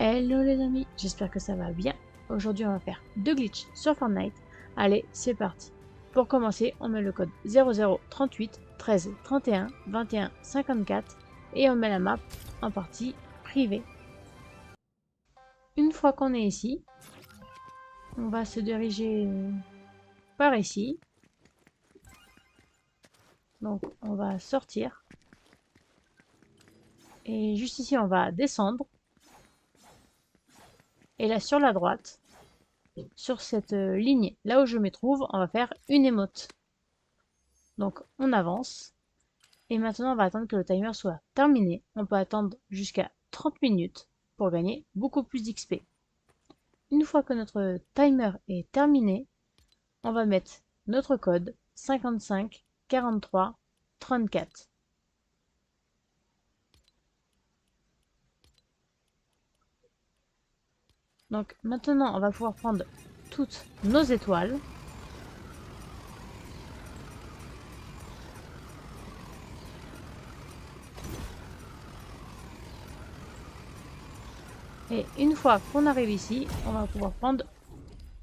Hello les amis, j'espère que ça va bien. Aujourd'hui on va faire 2 glitches sur Fortnite. Allez, c'est parti. Pour commencer, on met le code 0038 13 31 21 54 et on met la map en partie privée. Une fois qu'on est ici, on va se diriger par ici. Donc on va sortir. Et juste ici on va descendre. Et là sur la droite, sur cette ligne, là où je me trouve, on va faire une émote. Donc on avance. Et maintenant on va attendre que le timer soit terminé. On peut attendre jusqu'à 30 minutes pour gagner beaucoup plus d'XP. Une fois que notre timer est terminé, on va mettre notre code 55 43 34. Donc maintenant on va pouvoir prendre toutes nos étoiles. Et une fois qu'on arrive ici, on va pouvoir prendre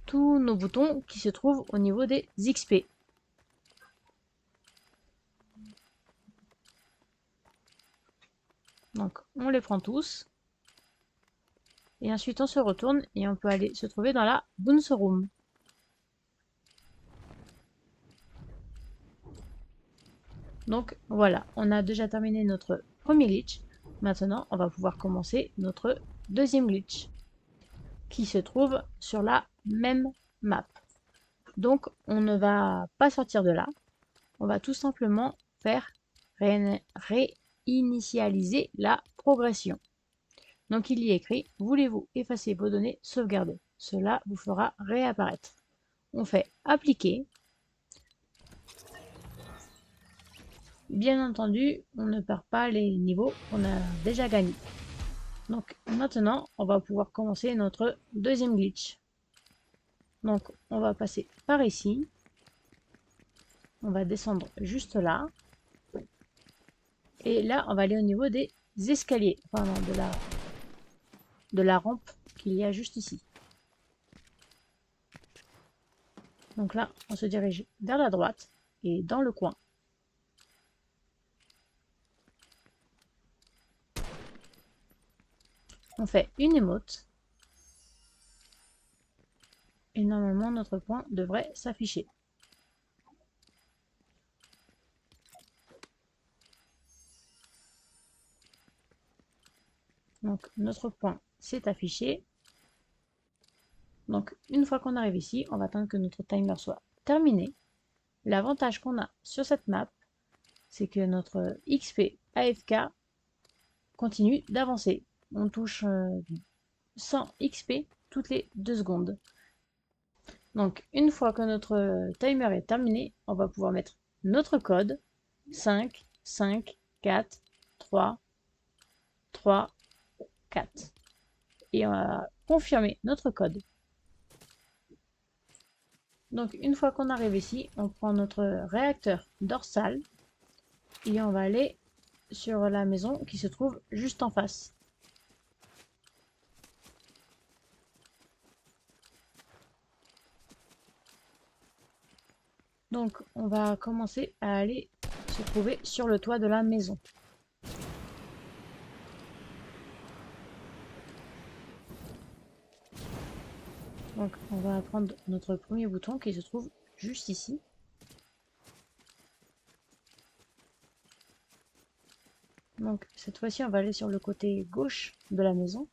tous nos boutons qui se trouvent au niveau des XP. Donc on les prend tous. Et ensuite on se retourne et on peut aller se trouver dans la Bounce Room. Donc voilà, on a déjà terminé notre premier glitch. Maintenant, on va pouvoir commencer notre deuxième glitch, qui se trouve sur la même map. Donc on ne va pas sortir de là. On va tout simplement faire réinitialiser la progression. Donc il y est écrit, voulez-vous effacer vos données sauvegardées? Cela vous fera réapparaître. On fait appliquer. Bien entendu, on ne perd pas les niveaux qu'on a déjà gagnés. Donc maintenant, on va pouvoir commencer notre deuxième glitch. Donc on va passer par ici. On va descendre juste là. Et là, on va aller au niveau des escaliers. Enfin non, de la rampe qu'il y a juste ici. Donc là, on se dirige vers la droite et dans le coin. On fait une émote. Et normalement, notre point devrait s'afficher. Donc notre point s'est affiché. Donc une fois qu'on arrive ici, on va attendre que notre timer soit terminé. L'avantage qu'on a sur cette map, c'est que notre XP AFK continue d'avancer. On touche 100 XP toutes les 2 secondes. Donc une fois que notre timer est terminé, on va pouvoir mettre notre code 5 5 4 3 3 4 et on va confirmer notre code. Donc une fois qu'on arrive ici, on prend notre réacteur dorsal et on va aller sur la maison qui se trouve juste en face. Donc on va commencer à aller se trouver sur le toit de la maison. Donc on va prendre notre premier bouton qui se trouve juste ici. Donc cette fois-ci on va aller sur le côté gauche de la maison.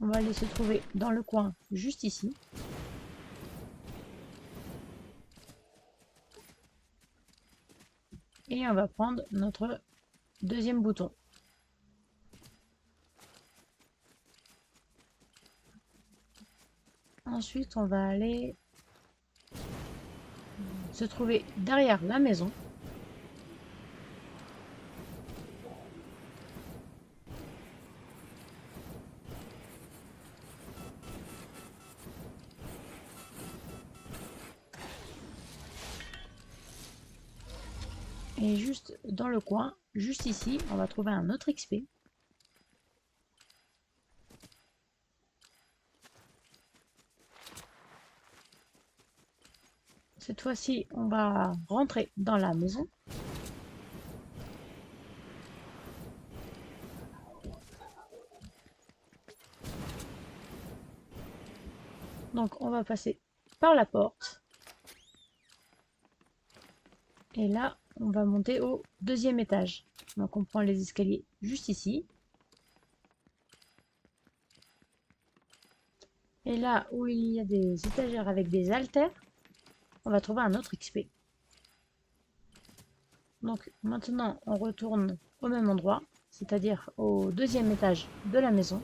On va aller se trouver dans le coin juste ici. Et on va prendre notre deuxième bouton. Ensuite, on va aller se trouver derrière la maison. Et juste dans le coin, juste ici, on va trouver un autre XP. Cette fois-ci, on va rentrer dans la maison. Donc on va passer par la porte. Et là, on va monter au deuxième étage. Donc on prend les escaliers juste ici. Et là où il y a des étagères avec des haltères, on va trouver un autre XP. Donc maintenant, on retourne au même endroit, c'est-à-dire au deuxième étage de la maison.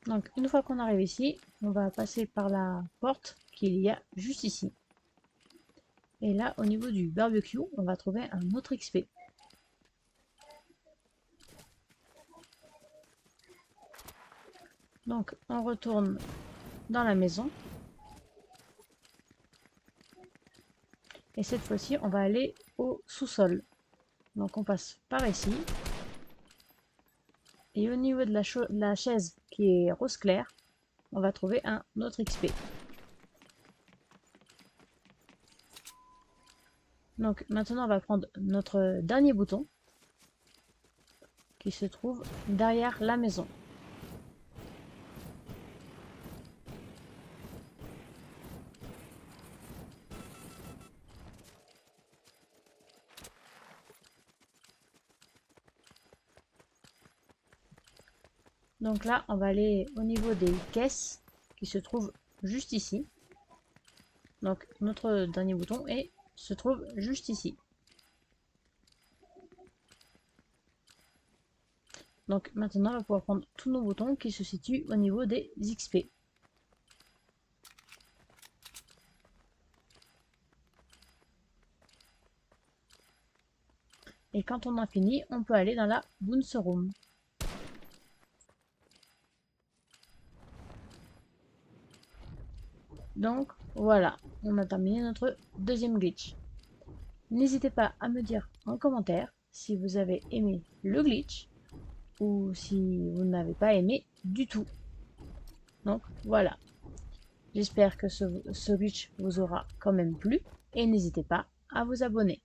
Donc une fois qu'on arrive ici, on va passer par la porte qu'il y a juste ici. Et là, au niveau du barbecue, on va trouver un autre XP. Donc on retourne dans la maison. Et cette fois-ci, on va aller au sous-sol. Donc on passe par ici. Et au niveau de la chaise qui est rose clair, on va trouver un autre XP. Donc maintenant, on va prendre notre dernier bouton qui se trouve derrière la maison. Donc là, on va aller au niveau des caisses qui se trouvent juste ici. Donc notre dernier bouton se trouve juste ici. Donc maintenant, on va pouvoir prendre tous nos boutons qui se situent au niveau des XP. Et quand on a fini, on peut aller dans la Bounce Room. Donc voilà, on a terminé notre deuxième glitch. N'hésitez pas à me dire en commentaire si vous avez aimé le glitch ou si vous n'avez pas aimé du tout. Donc voilà, j'espère que ce glitch vous aura quand même plu et n'hésitez pas à vous abonner.